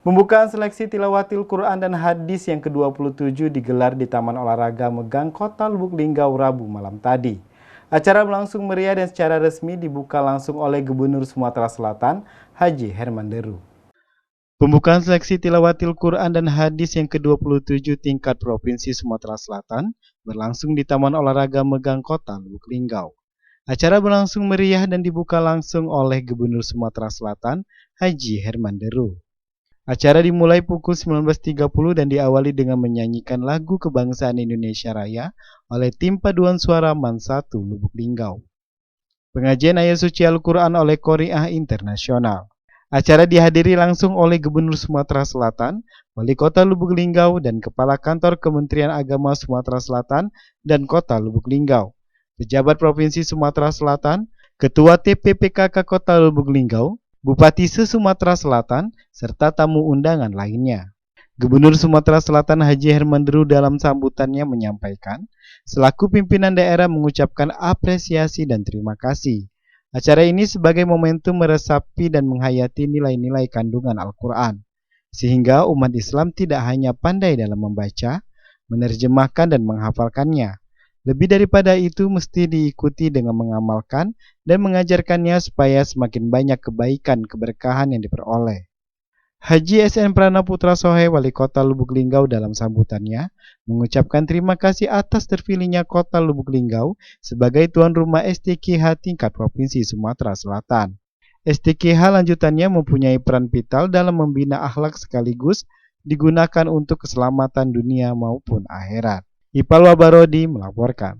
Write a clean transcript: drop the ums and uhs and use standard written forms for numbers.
Pembukaan seleksi tilawatil Quran dan hadis yang ke-27 digelar di Taman Olahraga Megang Kota Lubuk Linggau Rabu malam tadi. Acara berlangsung meriah dan secara resmi dibuka langsung oleh Gubernur Sumatera Selatan, Haji Herman Deru. Pembukaan seleksi tilawatil Quran dan hadis yang ke-27 tingkat Provinsi Sumatera Selatan berlangsung di Taman Olahraga Megang Kota Lubuk Linggau. Acara berlangsung meriah dan dibuka langsung oleh Gubernur Sumatera Selatan, Haji Herman Deru. Acara dimulai pukul 19.30 dan diawali dengan menyanyikan lagu kebangsaan Indonesia Raya oleh tim paduan suara MAN 1 Lubuk Linggau. Pengajian ayat suci Al-Quran oleh Qori'ah Internasional. Acara dihadiri langsung oleh Gubernur Sumatera Selatan, Wali Kota Lubuk Linggau, dan Kepala Kantor Kementerian Agama Sumatera Selatan dan Kota Lubuk Linggau, pejabat Provinsi Sumatera Selatan, Ketua TPPKK Kota Lubuk Linggau, Bupati se-Sumatera Selatan, serta tamu undangan lainnya. Gubernur Sumatera Selatan Haji Herman Deru dalam sambutannya menyampaikan, selaku pimpinan daerah mengucapkan apresiasi dan terima kasih. Acara ini sebagai momentum meresapi dan menghayati nilai-nilai kandungan Al-Quran, sehingga umat Islam tidak hanya pandai dalam membaca, menerjemahkan dan menghafalkannya. Lebih daripada itu mesti diikuti dengan mengamalkan dan mengajarkannya supaya semakin banyak kebaikan keberkahan yang diperoleh. Haji SN Pranaputra Sohe, Wali Kota Lubuk Linggau, dalam sambutannya mengucapkan terima kasih atas terpilihnya Kota Lubuk Linggau sebagai tuan rumah STQH tingkat Provinsi Sumatera Selatan. STQH lanjutannya mempunyai peran vital dalam membina akhlak sekaligus digunakan untuk keselamatan dunia maupun akhirat. Ipal Wabarodi melaporkan.